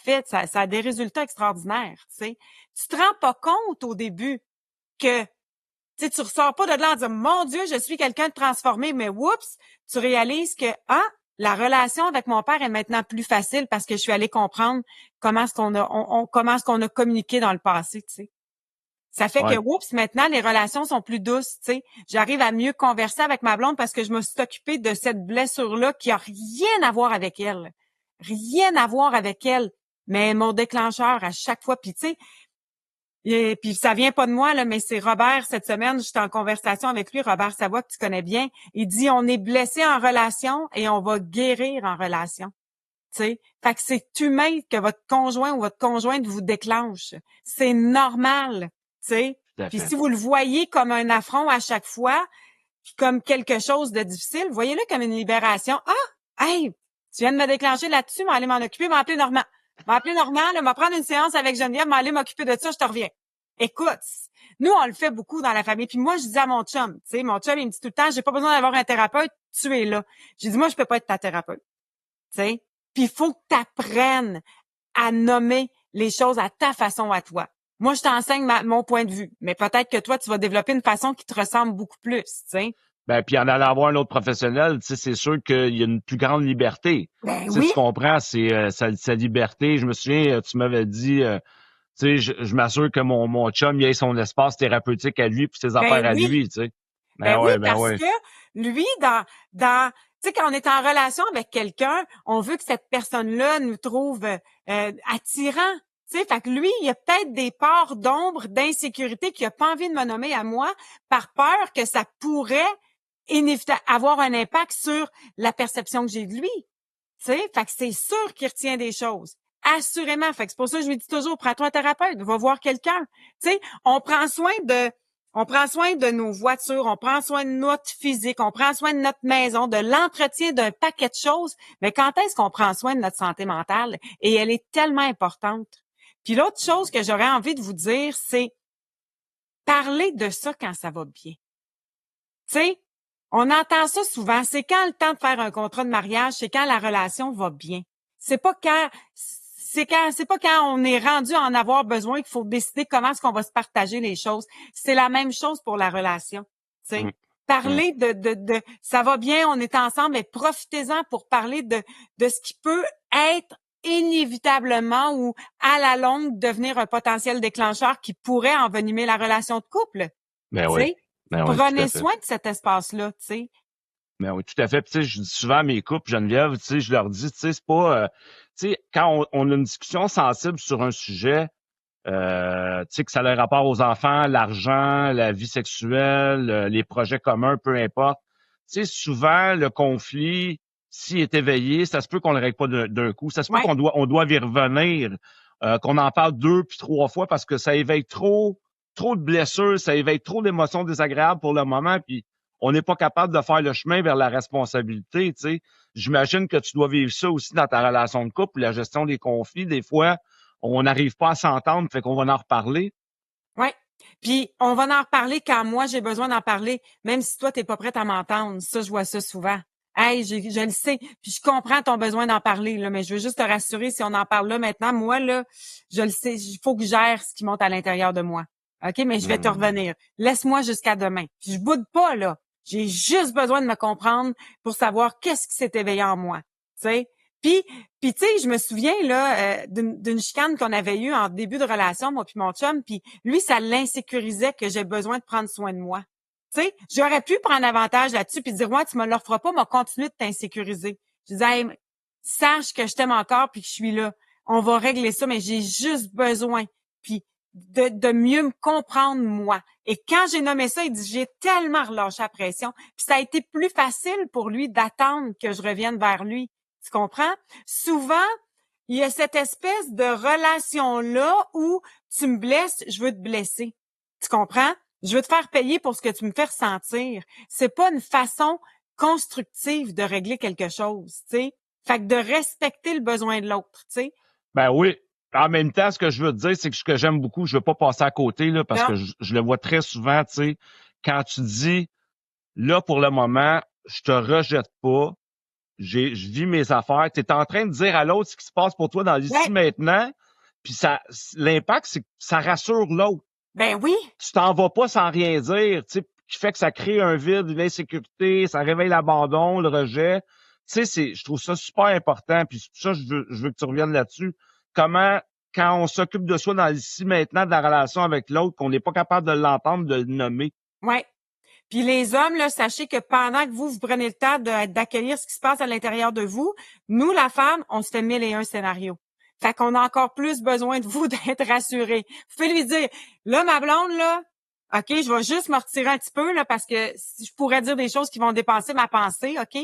a des résultats extraordinaires, tu sais. Tu te rends pas compte au début que tu ressors pas de là en disant mon Dieu, je suis quelqu'un de transformé, mais oups, tu réalises que la relation avec mon père est maintenant plus facile parce que je suis allée comprendre comment est-ce qu'on a communiqué dans le passé, tu sais. Ça fait que, oups, maintenant, les relations sont plus douces, tu sais. J'arrive à mieux converser avec ma blonde parce que je me suis occupée de cette blessure-là qui a rien à voir avec elle. Rien à voir avec elle. Mais mon déclencheur à chaque fois, puis tu sais, et puis ça vient pas de moi, là, mais c'est Robert, cette semaine, j'étais en conversation avec lui, Robert Savoie, que tu connais bien. Il dit, on est blessé en relation et on va guérir en relation. Tu sais, fait que c'est humain que votre conjoint ou votre conjointe vous déclenche. C'est normal. Tu sais, puis si vous le voyez comme un affront à chaque fois, puis comme quelque chose de difficile, voyez-le comme une libération. Ah, hey, tu viens de me déclencher là-dessus, m'aller m'en occuper, m'appeler Normand. M'appeler Normand, là, m'a prendre une séance avec Geneviève, m'aller m'occuper de ça, je te reviens. Écoute, nous, on le fait beaucoup dans la famille. Puis moi, je dis à mon chum, tu sais, mon chum, il me dit tout le temps, j'ai pas besoin d'avoir un thérapeute, tu es là. J'ai dit, moi, je peux pas être ta thérapeute. Tu sais, puis il faut que tu apprennes à nommer les choses à ta façon à toi. Moi, je t'enseigne mon point de vue, mais peut-être que toi, tu vas développer une façon qui te ressemble beaucoup plus, tu sais. Ben, puis en allant voir un autre professionnel, tu sais, c'est sûr qu'il y a une plus grande liberté. Ben oui. Oui. Tu comprends, c'est sa liberté. Je me souviens, tu m'avais dit, tu sais, je m'assure que mon chum, il ait son espace thérapeutique à lui puis ses affaires à lui, tu sais. Ben oui, parce que lui, tu sais, quand on est en relation avec quelqu'un, on veut que cette personne-là nous trouve attirant. Tu sais, fait que lui, il y a peut-être des parts d'ombre, d'insécurité qu'il a pas envie de me nommer à moi par peur que ça pourrait avoir un impact sur la perception que j'ai de lui. Tu sais, fait que c'est sûr qu'il retient des choses. Assurément. Fait que c'est pour ça que je lui dis toujours, prends-toi un thérapeute, va voir quelqu'un. Tu sais, on prend soin de nos voitures, on prend soin de notre physique, on prend soin de notre maison, de l'entretien d'un paquet de choses. Mais quand est-ce qu'on prend soin de notre santé mentale? Et elle est tellement importante. Puis l'autre chose que j'aurais envie de vous dire, c'est parler de ça quand ça va bien. Tu sais, on entend ça souvent. C'est quand le temps de faire un contrat de mariage, c'est quand la relation va bien. C'est pas quand on est rendu à en avoir besoin qu'il faut décider comment est-ce qu'on va se partager les choses. C'est la même chose pour la relation. Tu sais, parler de ça va bien, on est ensemble, mais profitez-en pour parler de ce qui peut être inévitablement ou à la longue devenir un potentiel déclencheur qui pourrait envenimer la relation de couple. Ben oui. Prenez soin de cet espace-là, tu sais. Mais oui, tout à fait. Puis, tu sais, je dis souvent à mes couples, Geneviève, tu sais, je leur dis, tu sais, c'est pas, tu sais, quand on a une discussion sensible sur un sujet, tu sais, que ça a le rapport aux enfants, l'argent, la vie sexuelle, les projets communs, peu importe. Tu sais, souvent, le conflit, s'il est éveillé, ça se peut qu'on le règle pas d'un coup. Ça se peut Ouais, on doit y revenir, qu'on en parle 2 puis 3 fois parce que ça éveille trop de blessures, ça éveille trop d'émotions désagréables pour le moment, puis on n'est pas capable de faire le chemin vers la responsabilité, tu sais. J'imagine que tu dois vivre ça aussi dans ta relation de couple, la gestion des conflits. Des fois, on n'arrive pas à s'entendre, fait qu'on va en reparler. ouais. Puis on va en reparler quand moi j'ai besoin d'en parler, même si toi t'es pas prête à m'entendre. Ça, je vois ça souvent. Hey, je le sais, puis je comprends ton besoin d'en parler là, mais je veux juste te rassurer, si on en parle là maintenant, moi là, je le sais, il faut que je gère ce qui monte à l'intérieur de moi. OK, mais je vais te Hmm. revenir. Laisse-moi jusqu'à demain. Puis je boude pas là. J'ai juste besoin de me comprendre pour savoir qu'est-ce qui s'est éveillé en moi. Tu sais? Puis puis tu sais, je me souviens là d'une chicane qu'on avait eue en début de relation, moi puis mon chum, puis lui, ça l'insécurisait que j'ai besoin de prendre soin de moi. Tu sais, j'aurais pu prendre avantage là-dessus puis dire ouais, tu me le referas pas, mais continuer de t'insécuriser. Je disais hey, sache que je t'aime encore puis que je suis là. On va régler ça, mais j'ai juste besoin puis de mieux me comprendre moi. Et quand j'ai nommé ça, il dit j'ai tellement relâché la pression, puis ça a été plus facile pour lui d'attendre que je revienne vers lui. Tu comprends? Souvent, il y a cette espèce de relation-là où tu me blesses, je veux te blesser. Tu comprends? Je veux te faire payer pour ce que tu me fais ressentir. C'est pas une façon constructive de régler quelque chose, tu sais. Fait que de respecter le besoin de l'autre, tu sais. Ben oui. En même temps, ce que je veux te dire, c'est que ce que j'aime beaucoup, je veux pas passer à côté, là, parce Non, que je le vois très souvent, tu sais, quand tu dis, là, pour le moment, je te rejette pas, je vis mes affaires, tu es en train de dire à l'autre ce qui se passe pour toi dans l'ici ouais, maintenant, puis ça, l'impact, c'est que ça rassure l'autre. ben oui, Tu t'en vas pas sans rien dire, tu sais, qui fait que ça crée un vide, une insécurité, ça réveille l'abandon, le rejet. Tu sais, je trouve ça super important, puis c'est pour ça que je veux que tu reviennes là-dessus. Comment, quand on s'occupe de soi dans l'ici maintenant, de la relation avec l'autre, qu'on n'est pas capable de l'entendre, de le nommer. ouais. Puis les hommes, là, sachez que pendant que vous prenez le temps d'accueillir ce qui se passe à l'intérieur de vous, nous, la femme, on se fait 1001 scénarios. Fait qu'on a encore plus besoin de vous d'être rassurés. Vous pouvez lui dire, là, ma blonde, là, OK, je vais juste me retirer un petit peu, là, parce que je pourrais dire des choses qui vont dépasser ma pensée, OK?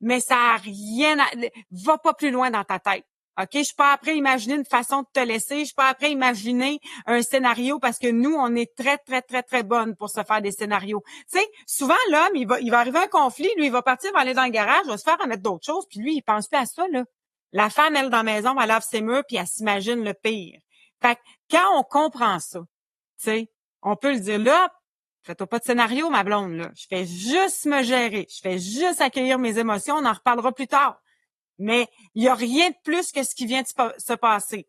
Mais ça a rien à... Va pas plus loin dans ta tête. OK? Je suis pas après imaginer une façon de te laisser. Je suis pas après imaginer un scénario parce que nous, on est très, très, très, très bonnes pour se faire des scénarios. Tu sais, souvent, l'homme, il va arriver un conflit, lui, il va partir, va aller dans le garage, va se faire remettre d'autres choses, puis lui, il pense plus à ça, là. La femme, elle, dans la maison, elle lave ses murs, puis elle s'imagine le pire. Fait que quand on comprend ça, tu sais, on peut le dire, là, fais-toi pas de scénario, ma blonde, là. Je fais juste me gérer. Je fais juste accueillir mes émotions. On en reparlera plus tard. Mais il y a rien de plus que ce qui vient de se passer.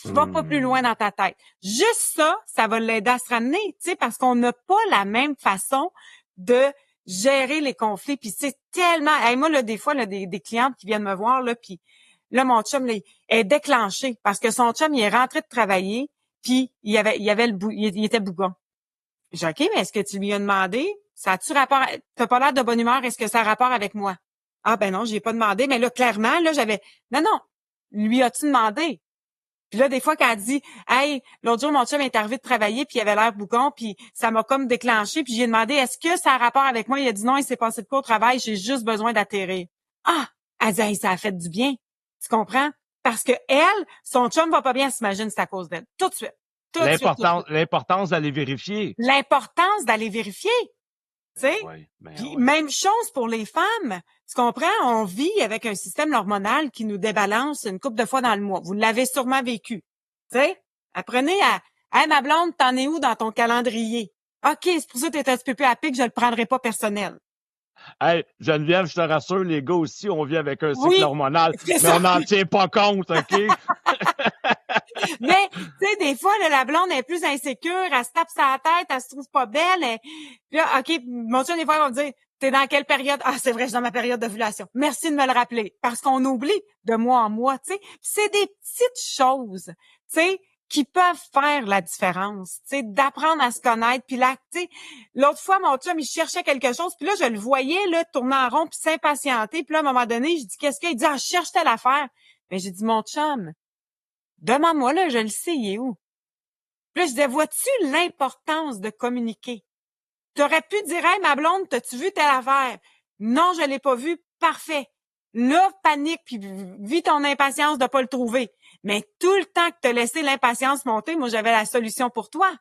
Va pas plus loin dans ta tête. Juste ça, ça va l'aider à se ramener, tu sais, parce qu'on n'a pas la même façon de gérer les conflits. Puis c'est tellement... Hey, moi, là, des fois, là, des clientes qui viennent me voir, là, puis là, mon chum, là, il est déclenché parce que son chum, il est rentré de travailler, puis il était bougon. J'ai dit, OK, mais est-ce que tu lui as demandé? Ça a-tu rapport? T'as pas l'air de bonne humeur, est-ce que ça a rapport avec moi? Ah ben non, j'ai pas demandé, mais là, clairement, là, j'avais. Non, non. Lui as-tu demandé? Puis là, des fois, quand elle dit hey, l'autre jour, mon chum est arrivé de travailler, puis il avait l'air bougon, puis ça m'a comme déclenché, puis j'ai demandé est-ce que ça a rapport avec moi? Il a dit non, il s'est passé de quoi au travail, j'ai juste besoin d'atterrir. Ah! Elle dit hey, ça a fait du bien. Tu comprends? Parce que elle, son chum va pas bien, elle s'imagine que c'est à cause d'elle. Tout de suite. Tout de suite, tout de suite. L'importance d'aller vérifier. L'importance d'aller vérifier. Tu sais? Ben Puis oui. même chose pour les femmes. Tu comprends? On vit avec un système hormonal qui nous débalance une couple de fois dans le mois. Vous l'avez sûrement vécu. Tu sais? Apprenez à hey, ma blonde, t'en es où dans ton calendrier? OK, c'est pour ça que t'es un petit peu plus à pic, je le prendrai pas personnel. Hey, Geneviève, je te rassure, les gars aussi, on vit avec un cycle Oui, hormonal, c'est mais ça. on n'en tient pas compte, OK? Mais, tu sais, des fois, là, la blonde est plus insécure, elle se tape sa tête, elle se trouve pas belle. Puis là, OK, mon chum, des fois, il va me dire, t'es dans quelle période? Ah, c'est vrai, je suis dans ma période d'ovulation. Merci de me le rappeler. Parce qu'on oublie de mois en mois, tu sais. C'est des petites choses, tu sais, qui peuvent faire la différence, tu sais, d'apprendre à se connaître. Puis là, tu sais, l'autre fois, mon chum, il cherchait quelque chose, puis là, je le voyais, là, tourner en rond, puis s'impatienter. Puis là, à un moment donné, je dis, qu'est-ce qu'il dit? Ah, je cherche telle affaire. Mais j'ai dit, mon chum, demande-moi là, je le sais, il est où? Puis là, je disais, vois-tu l'importance de communiquer? T'aurais pu dire, hey, ma blonde, t'as-tu vu telle affaire? Non, je l'ai pas vu. Parfait. Là, panique, puis vis ton impatience de pas le trouver. Mais tout le temps que t'as laissé l'impatience monter, moi, j'avais la solution pour toi.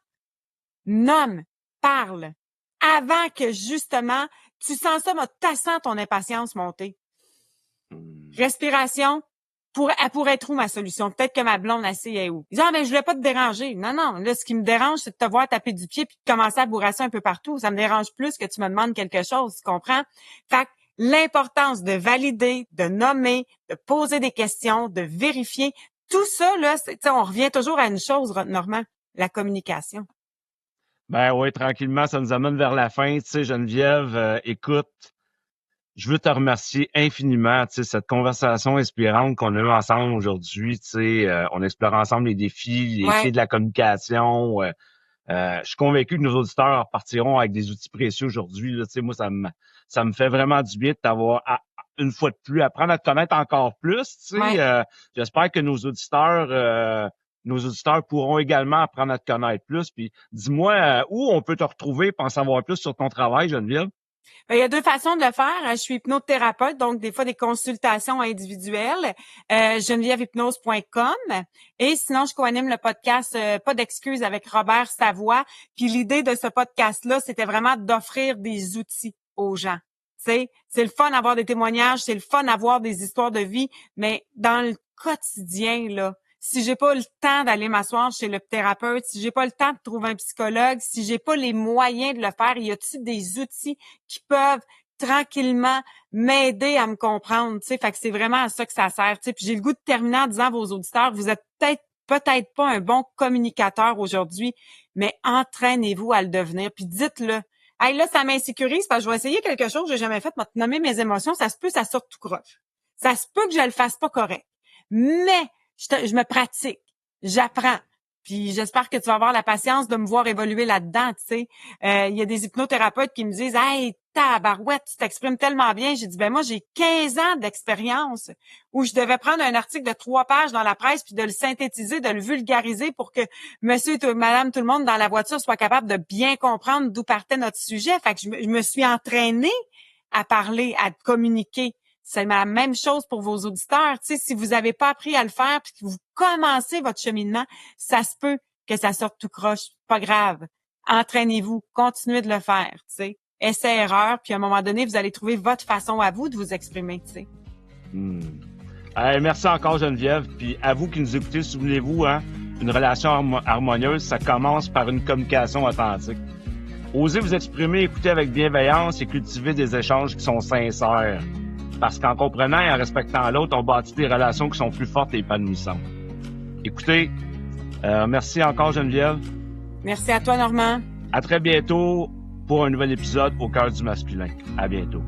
Nomme, parle, avant que, justement, tu sens ça, tu sens ton impatience monter. Respiration, elle pourrait être où ma solution? Peut-être que ma blonde, elle sait elle est où. Ils disent, ah, mais je voulais pas te déranger. Non, là, ce qui me dérange, c'est de te voir taper du pied puis de commencer à bourrasser un peu partout. Ça me dérange plus que tu me demandes quelque chose, tu comprends? Fait que l'importance de valider, de nommer, de poser des questions, de vérifier, tout ça, là, on revient toujours à une chose, Normand, la communication. Ben oui, tranquillement, ça nous amène vers la fin. Tu sais, Geneviève, écoute, je veux te remercier infiniment, tu sais, cette conversation inspirante qu'on a eue ensemble aujourd'hui. Tu sais, on explore ensemble les défis, les clés de la communication. Je suis convaincu que nos auditeurs repartiront avec des outils précieux aujourd'hui. Là, tu sais, moi, ça me fait vraiment du bien de t'avoir une fois de plus, apprendre à te connaître encore plus. Tu sais, j'espère que nos auditeurs pourront également apprendre à te connaître plus. Puis dis-moi où on peut te retrouver pour en savoir plus sur ton travail, Geneviève. Il y a 2 façons de le faire. Je suis hypnothérapeute, donc des fois des consultations individuelles. GenevièveHypnose.com. Et sinon, je co-anime le podcast Pas d'excuses avec Robert Savoie. Puis l'idée de ce podcast-là, c'était vraiment d'offrir des outils aux gens. C'est le fun d'avoir des témoignages, c'est le fun d'avoir des histoires de vie, mais dans le quotidien, là, si j'ai pas le temps d'aller m'asseoir chez le thérapeute, si j'ai pas le temps de trouver un psychologue, si j'ai pas les moyens de le faire, y a-t-il des outils qui peuvent tranquillement m'aider à me comprendre, tu sais, fait que c'est vraiment à ça que ça sert, tu sais. Puis j'ai le goût de terminer en disant à vos auditeurs, vous êtes peut-être pas un bon communicateur aujourd'hui, mais entraînez-vous à le devenir, puis dites-le. Hey, là, ça m'insécurise parce que je vais essayer quelque chose que j'ai jamais fait, m'a nommer mes émotions, ça se peut, ça sorte tout croche. Ça se peut que je le fasse pas correct. Mais je me pratique, j'apprends. Puis j'espère que tu vas avoir la patience de me voir évoluer là-dedans, tu sais. Il y a des hypnothérapeutes qui me disent « Hey, tabarouette, tu t'exprimes tellement bien. » J'ai dit « Ben moi, j'ai 15 ans d'expérience où je devais prendre un article de 3 pages dans la presse puis de le synthétiser, de le vulgariser pour que monsieur et madame, tout le monde dans la voiture soit capable de bien comprendre d'où partait notre sujet. » Fait que je me suis entraînée à parler, à communiquer. C'est la même chose pour vos auditeurs. Tu sais, si vous n'avez pas appris à le faire puis que vous commencez votre cheminement, ça se peut que ça sorte tout croche. Pas grave. Entraînez-vous. Continuez de le faire, tu sais. Essai-erreur, puis à un moment donné, vous allez trouver votre façon à vous de vous exprimer, tu sais. Merci encore, Geneviève. Puis à vous qui nous écoutez, souvenez-vous, une relation harmonieuse, ça commence par une communication authentique. Osez vous exprimer, écouter avec bienveillance et cultiver des échanges qui sont sincères. Parce qu'en comprenant et en respectant l'autre, on bâtit des relations qui sont plus fortes et épanouissantes. Écoutez, merci encore Geneviève. Merci à toi Normand. À très bientôt pour un nouvel épisode au cœur du masculin. À bientôt.